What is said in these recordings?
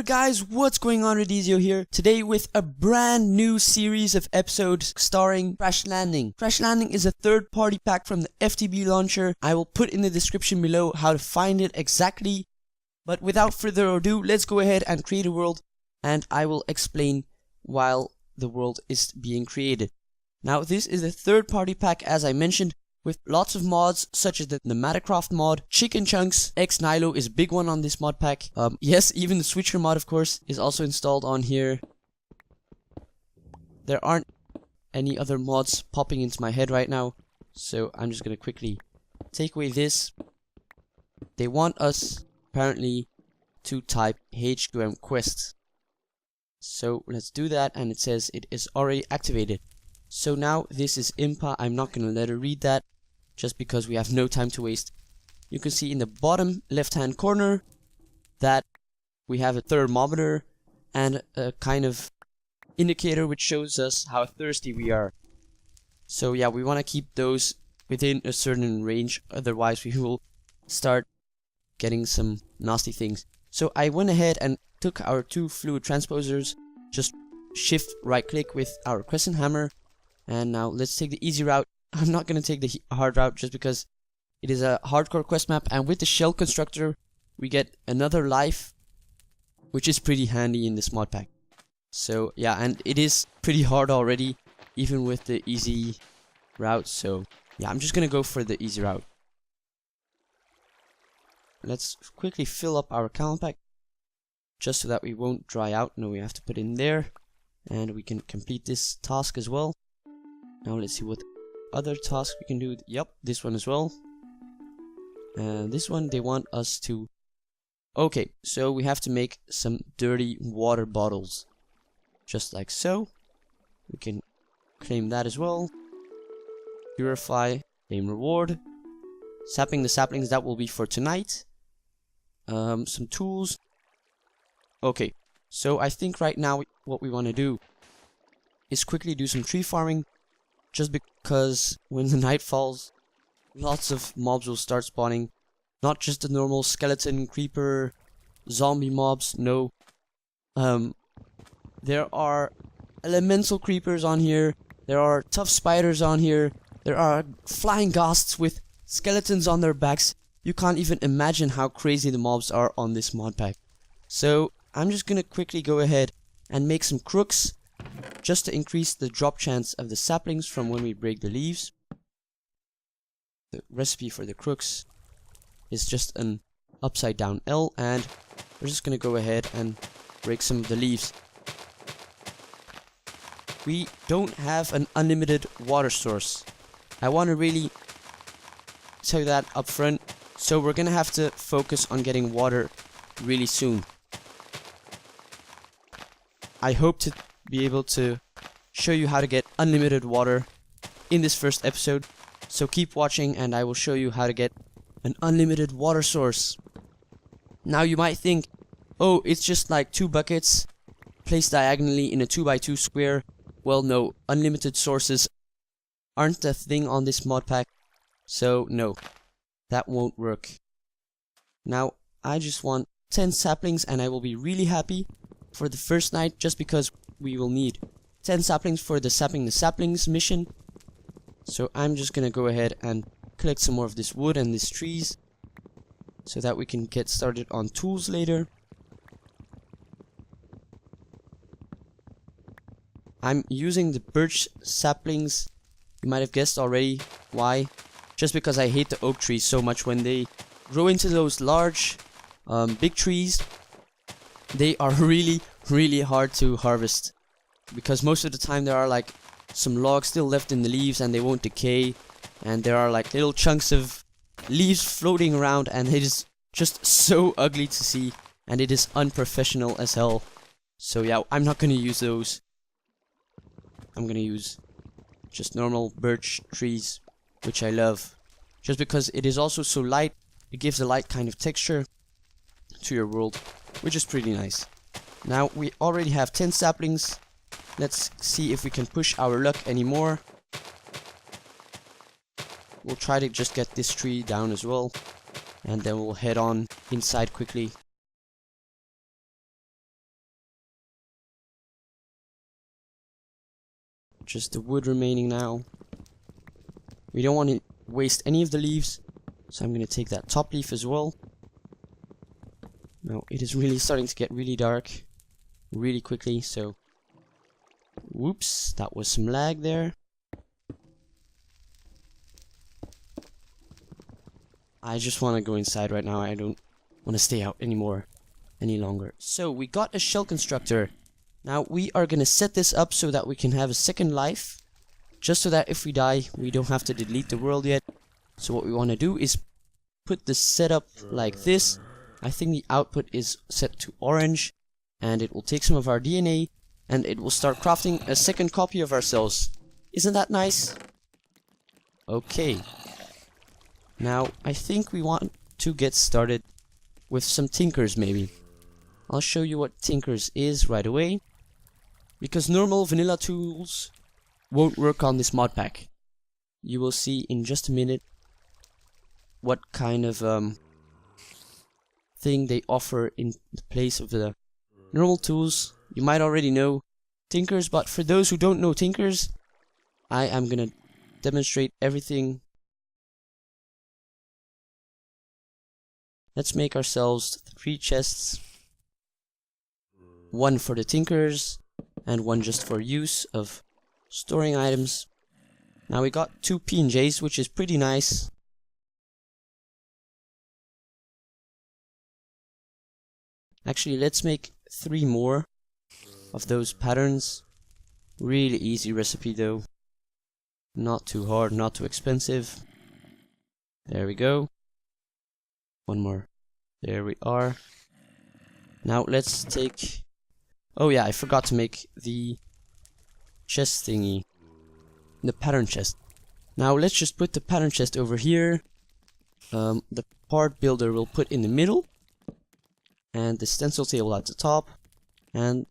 there guys, what's going on? Redizio here, today with a brand new series of episodes starring Crash Landing. Crash Landing is a third-party pack from the FTB launcher. I will put in the description below how to find it exactly, but without further ado, let's go ahead and create a world, and I will explain while the world is being created. Now this is a third-party pack, as I mentioned, with lots of mods such as the Macleod mod, Chicken Chunks, X Nilo is a big one on this mod pack. Yes, even the Switcher mod, of course, is also installed on here. There aren't any other mods popping into my head right now, so I'm just gonna quickly take away this. They want us apparently to type HQM quest. So let's do that, and it says it is already activated. So now this is Impa. I'm not gonna let her read that just because we have no time to waste. You can see in the bottom left hand corner that we have a thermometer and a kind of indicator which shows us how thirsty we are. So yeah, we want to keep those within a certain range, otherwise we will start getting some nasty things. So I went ahead and took our two fluid transposers, just shift right click with our crescent hammer. And now let's take the easy route. I'm not going to take the hard route just because it is a hardcore quest map, and with the shell constructor we get another life, which is pretty handy in this mod pack. So yeah, and it is pretty hard already even with the easy route, so yeah, I'm just going to go for the easy route. Let's quickly fill up our calendar pack just so that we won't dry out. No, we have to put in there, and we can complete this task as well. Now let's see what other tasks we can do. Yep, this one as well. And this one they want us to... Okay, so we have to make some dirty water bottles. Just like so. We can claim that as well. Purify, claim reward. Sapping the saplings, that will be for tonight. Some tools. Okay, so I think right now what we want to do is quickly do some tree farming. Just because when the night falls, lots of mobs will start spawning. Not just the normal skeleton, creeper, zombie mobs, no. There are elemental creepers on here. There are tough spiders on here. There are flying ghosts with skeletons on their backs. You can't even imagine how crazy the mobs are on this mod pack. So I'm just gonna quickly go ahead and make some crooks, just to increase the drop chance of the saplings from when we break the leaves. The recipe for the crooks is just an upside down L, and we're just gonna go ahead and break some of the leaves. We don't have an unlimited water source. I want to really tell you that up front, so we're gonna have to focus on getting water really soon. I hope to be able to show you how to get unlimited water in this first episode, so keep watching and I will show you how to get an unlimited water source. Now you might think, oh, it's just like 2 buckets placed diagonally in a 2x2 square. Well, no, unlimited sources aren't a thing on this mod pack, so no, that won't work. Now I just want 10 saplings and I will be really happy for the first night, just because we will need 10 saplings for the sapping the saplings mission. So I'm just gonna go ahead and collect some more of this wood and these trees so that we can get started on tools later. I'm using the birch saplings. You might have guessed already why. Just because I hate the oak trees so much. When they grow into those large big trees, they are really hard to harvest, because most of the time there are like some logs still left in the leaves and they won't decay, and there are like little chunks of leaves floating around, and it is just so ugly to see, and it is unprofessional as hell. So yeah, I'm not gonna use those. I'm gonna use just normal birch trees, which I love, just because it is also so light. It gives a light kind of texture to your world, which is pretty nice. Now we already have 10 saplings. Let's see if we can push our luck anymore. We'll try to just get this tree down as well, and then we'll head on inside quickly. just the wood remaining now. We don't want to waste any of the leaves, so I'm going to take that top leaf as well. Now it is really starting to get really dark really quickly, so whoops, that was some lag there. I just want to go inside right now. I don't want to stay out any longer. So we got a shell constructor. Now we are going to set this up so that we can have a second life, just so that if we die we don't have to delete the world yet. So what we want to do is put the setup like this. I think the output is set to orange, and it will take some of our DNA and it will start crafting a second copy of ourselves. Isn't that nice? Okay. Now I think we want to get started with some tinkers maybe. I'll show you what tinkers is right away, because normal vanilla tools won't work on this mod pack. You will see in just a minute what kind of thing they offer in the place of the normal tools. You might already know tinkers, but for those who don't know tinkers, I am gonna demonstrate everything. Let's make ourselves 3 chests. 1 for the tinkers and 1 just for use of storing items. Now we got 2 P&Js, which is pretty nice. Actually, let's make 3 more of those patterns. Really easy recipe though. Not too hard, not too expensive. There we go. 1 more. There we are. Now let's take... Oh yeah, I forgot to make the chest thingy. The pattern chest. Now let's just put the pattern chest over here. The part builder will put in the middle. And the stencil table at the top. And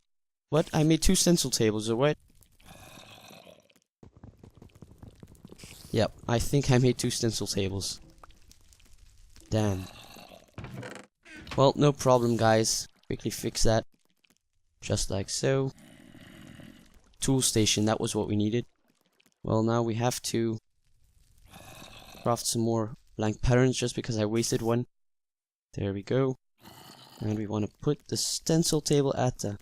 what? I made 2 stencil tables, or what? Yep, I think I made 2 stencil tables. Damn. Well, no problem, guys. Quickly fix that. Just like so. Tool station, that was what we needed. Well, now we have to craft some more blank patterns just because I wasted 1. There we go. And we want to put the stencil table at the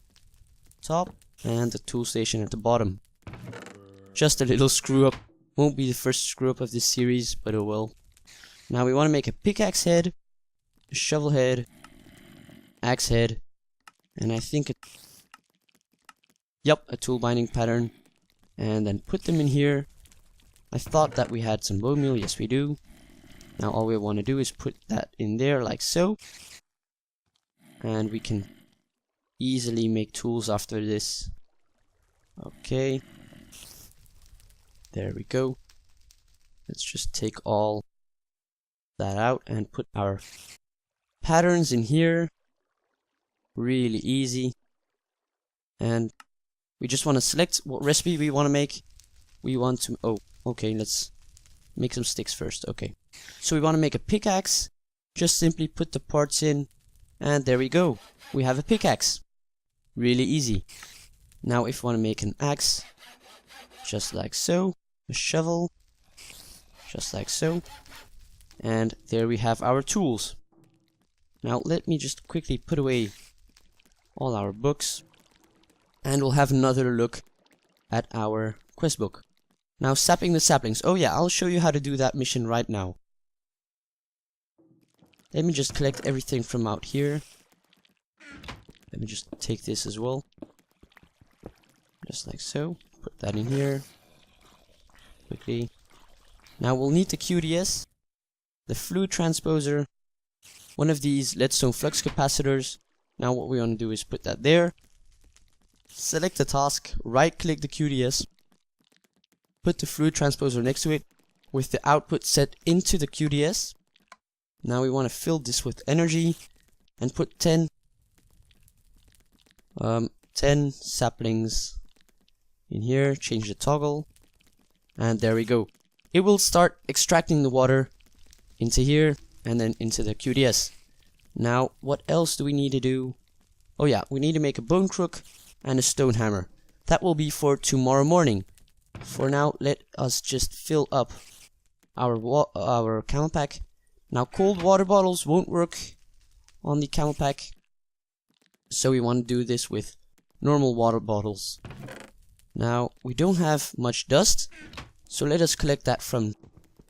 top and the tool station at the bottom. Just a little screw up. Won't be the first screw up of this series, but oh well. Now we want to make a pickaxe head, a shovel head, axe head, and I think a tool binding pattern, and then put them in here. I thought that we had some bone meal. Yes, we do. Now all we want to do is put that in there like so, and we can easily make tools after this. Okay, there we go. Let's just take all that out and put our patterns in here. Really easy. And we just want to select what recipe we want to make. We want to... Oh, okay, let's make some sticks first. Okay. So we want to make a pickaxe. Just simply put the parts in. And there we go. We have a pickaxe. Really easy. Now if we want to make an axe, just like so. A shovel, just like so. And there we have our tools. Now let me just quickly put away all our books, and we'll have another look at our quest book. Now sapping the saplings. Oh yeah, I'll show you how to do that mission right now. Let me just collect everything from out here. Let me just take this as well. Just like so. Put that in here. Quickly. Now we'll need the QDS, the fluid transposer, one of these leadstone flux capacitors. Now what we want to do is put that there. Select the task, right click the QDS, put the fluid transposer next to it with the output set into the QDS. Now we want to fill this with energy and put 10 saplings in here. Change the toggle, and there we go. It will start extracting the water into here and then into the QDS. Now what else do we need to do? Oh yeah, we need to make a bone crook and a stone hammer. That will be for tomorrow morning. For now, let us just fill up our camel pack. Now, cold water bottles won't work on the camel pack, so we want to do this with normal water bottles. Now, we don't have much dust, so let us collect that from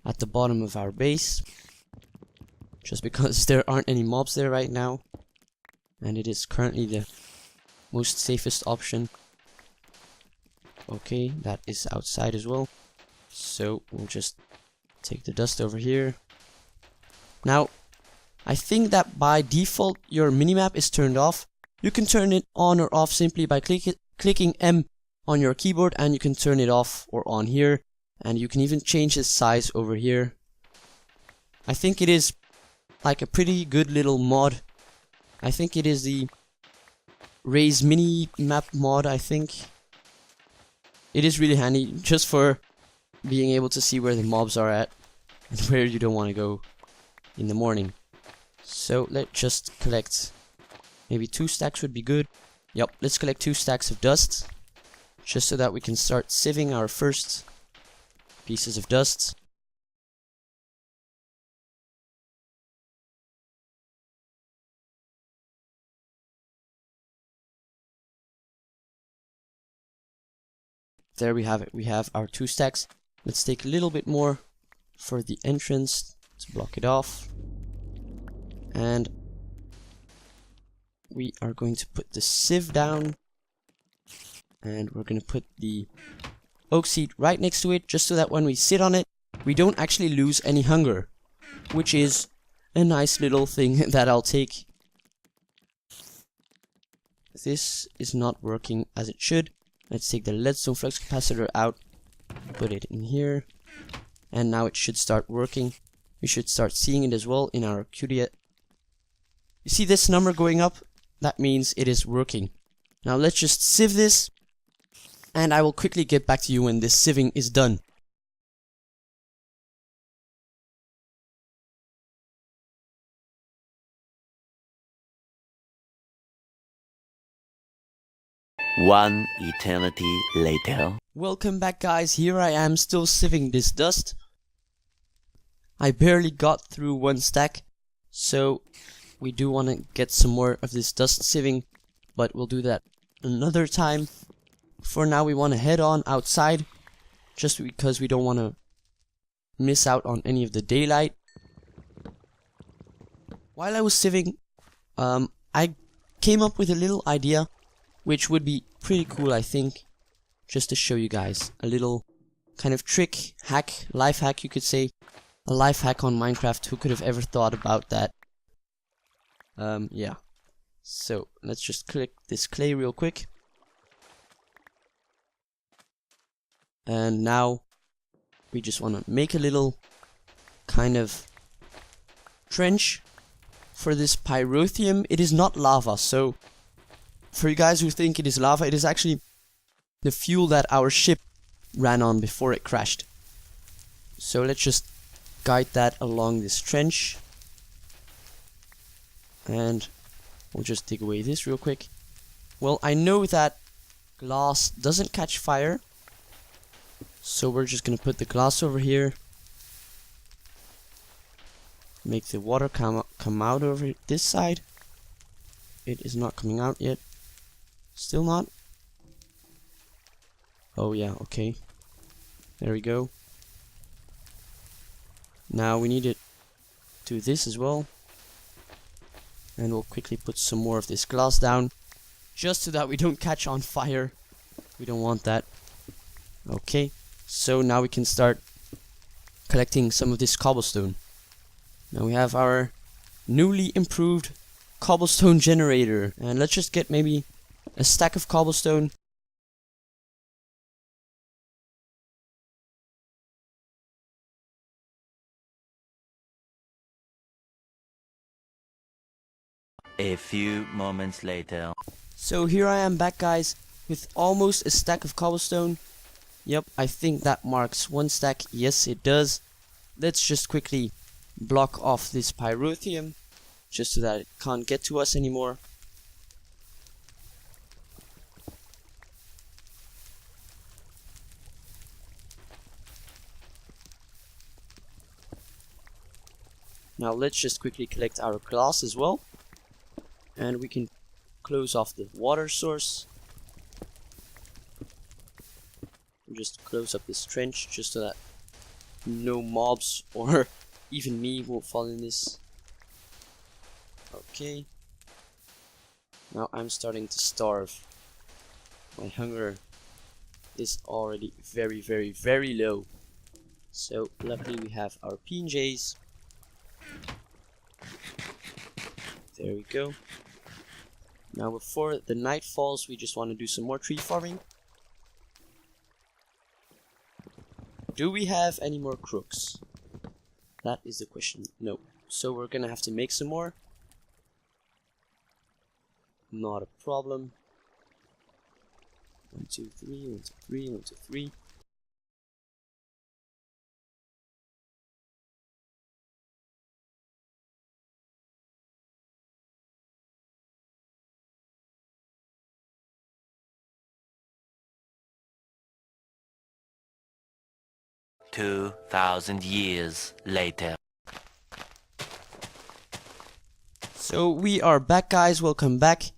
at the bottom of our base, just because there aren't any mobs there right now, and it is currently the most safest option. Okay, that is outside as well, so we'll just take the dust over here. Now, I think that by default your minimap is turned off. You can turn it on or off simply by clicking M on your keyboard, and you can turn it off or on here, and you can even change the size over here. I think it is like a pretty good little mod. I think it is the Raise Mini Map mod, I think. It is really handy just for being able to see where the mobs are at and where you don't want to go in the morning. So let's just collect, maybe 2 stacks would be good. Yep, let's collect 2 stacks of dust, just so that we can start sieving our first pieces of dust. There we have it, we have our 2 stacks. Let's take a little bit more for the entrance to block it off. And we are going to put the sieve down. And we're going to put the oak seat right next to it, just so that when we sit on it, we don't actually lose any hunger. Which is a nice little thing that I'll take. This is not working as it should. Let's take the leadstone flux capacitor out, put it in here, and now it should start working. We should start seeing it as well in our QD. You see this number going up? That means it is working. Now let's just sieve this, and I will quickly get back to you when this sieving is done. One eternity later. Welcome back, guys. Here I am still sieving this dust. I barely got through 1 stack, so we do want to get some more of this dust sieving, but we'll do that another time. For now, we want to head on outside, just because we don't want to miss out on any of the daylight. While I was sieving, I came up with a little idea, which would be pretty cool, I think, just to show you guys a little kind of trick, hack, life hack, you could say. A life hack on Minecraft. Who could have ever thought about that? Yeah. So let's just click this clay real quick. And now we just want to make a little kind of trench for this pyrotheum. It is not lava, so for you guys who think it is lava, it is actually the fuel that our ship ran on before it crashed. So let's just guide that along this trench. And we'll just dig away this real quick. Well, I know that glass doesn't catch fire, so we're just gonna put the glass over here. Make the water come out over this side. It is not coming out yet. Still not? Oh yeah, okay. There we go. Now we need to do this as well. And we'll quickly put some more of this glass down, just so that we don't catch on fire. We don't want that. Okay, so now we can start collecting some of this cobblestone. Now we have our newly improved cobblestone generator. And let's just get maybe a stack of cobblestone. A few moments later. So here I am back, guys, with almost a stack of cobblestone. Yep, I think that marks 1 stack. Yes, it does. Let's just quickly block off this pyrotheum, just so that it can't get to us anymore. Now let's just quickly collect our glass as well. And we can close off the water source. Just close up this trench just so that no mobs or even me won't fall in this. Okay. Now I'm starting to starve. My hunger is already very, very, very low. So luckily we have our PNJs. There we go. Now before the night falls, we just want to do some more tree farming. Do we have any more crooks? That is the question. No. So we're gonna have to make some more. Not a problem. 1, 2, 3, 1, 2, 3, 1, 2, 3. "2,000 years later." So we are back, guys. Welcome back.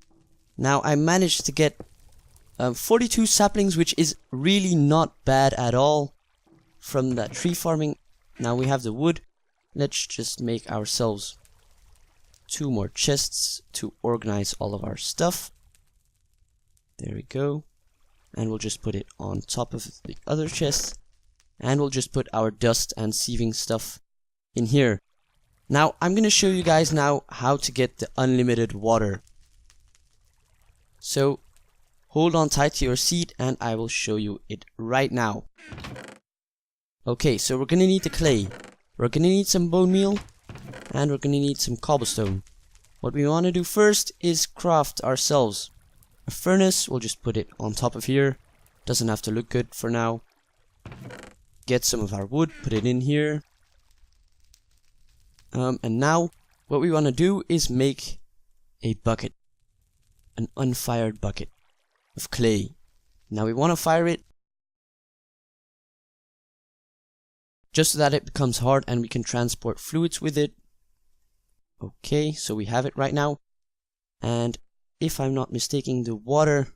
Now I managed to get 42 saplings, which is really not bad at all from that tree farming. Now we have the wood. Let's just make ourselves 2 more chests to organize all of our stuff. There we go. And we'll just put it on top of the other chests. And we'll just put our dust and sieving stuff in here. Now I'm gonna show you guys now how to get the unlimited water. So hold on tight to your seat and I will show you it right now. Okay, so we're gonna need the clay. We're gonna need some bone meal. And we're gonna need some cobblestone. What we want to do first is craft ourselves a furnace. We'll just put it on top of here. Doesn't have to look good for now. Get some of our wood, put it in here. And now what we want to do is make a bucket. An unfired bucket of clay. Now we want to fire it just so that it becomes hard and we can transport fluids with it. Okay, so we have it right now. And if I'm not mistaken, the water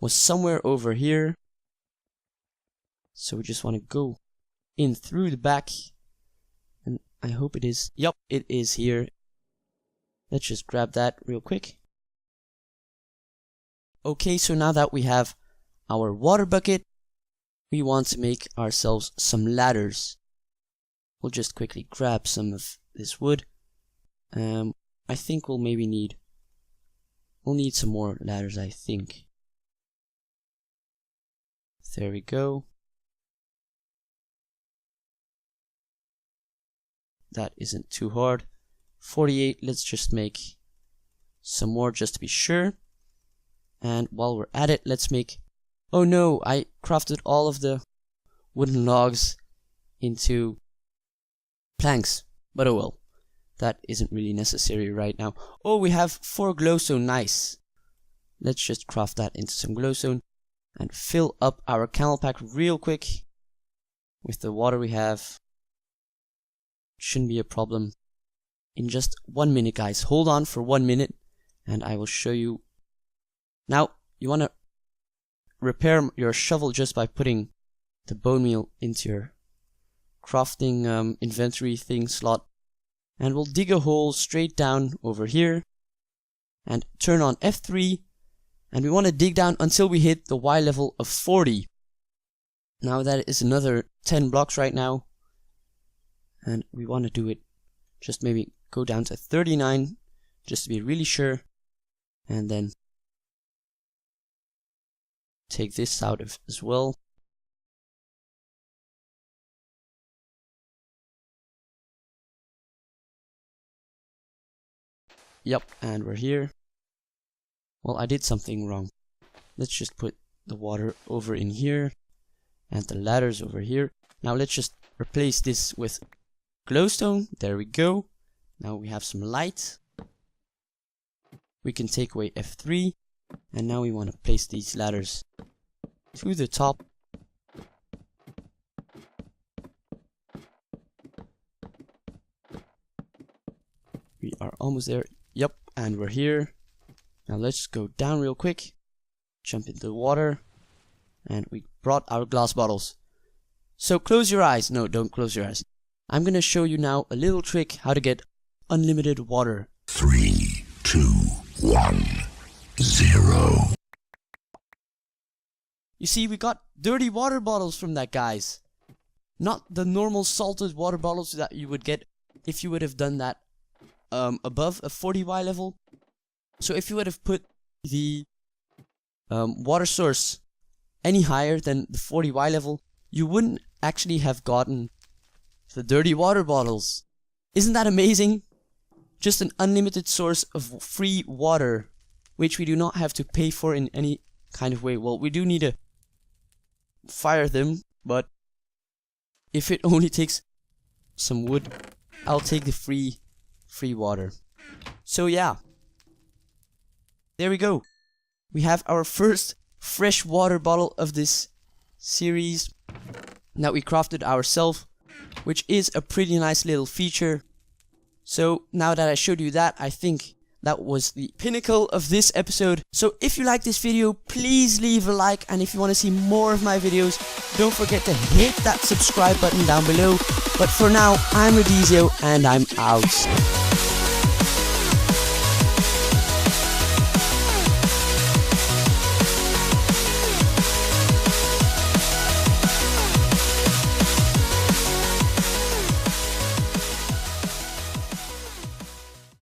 was somewhere over here. So we just want to go in through the back. And I hope it is. Yup, it is here. Let's just grab that real quick. Okay, so now that we have our water bucket, we want to make ourselves some ladders. We'll just quickly grab some of this wood. I think we'll need some more ladders, I think. There we go. That isn't too hard. 48, let's just make some more just to be sure. And while we're at it, let's make... Oh no, I crafted all of the wooden logs into planks. But oh well. That isn't really necessary right now. Oh, we have 4 glowstone, nice. Let's just craft that into some glowstone. And fill up our camel pack real quick. With the water we have. Shouldn't be a problem. In just 1 minute, guys. Hold on for 1 minute. And I will show you. Now, you want to repair your shovel just by putting the bone meal into your crafting inventory thing slot. And we'll dig a hole straight down over here. And turn on F3. And we want to dig down until we hit the Y level of 40. Now that is another 10 blocks right now. And we want to do it. Just maybe go down to 39. Just to be really sure. And then take this out of as well. Yep, and we're here. Well, I did something wrong. Let's just put the water over in here. And the ladders over here. Now let's just replace this with glowstone. There we go. Now we have some light. We can take away F3. And now we want to place these ladders to the top. We are almost there. Yep, and we're here. Now let's go down real quick. Jump into the water. And we brought our glass bottles. So close your eyes. No, don't close your eyes. I'm gonna show you now a little trick how to get unlimited water. 3, 2, 1, 0. You see, we got dirty water bottles from that, guys. Not the normal salted water bottles that you would get if you would have done that above a 40Y level. So if you would have put the water source any higher than the 40Y level, you wouldn't actually have gotten the dirty water bottles. Isn't that amazing? Just an unlimited source of free water, which we do not have to pay for in any kind of way. Well, we do need to fire them, but if it only takes some wood, I'll take the free water. So yeah, there we go. We have our first fresh water bottle of this series that we crafted ourselves, which is a pretty nice little feature. So now that I showed you that, I think that was the pinnacle of this episode. So if you like this video, please leave a like, and if you want to see more of my videos, don't forget to hit that subscribe button down below. But for now, I'm Redizio and I'm out.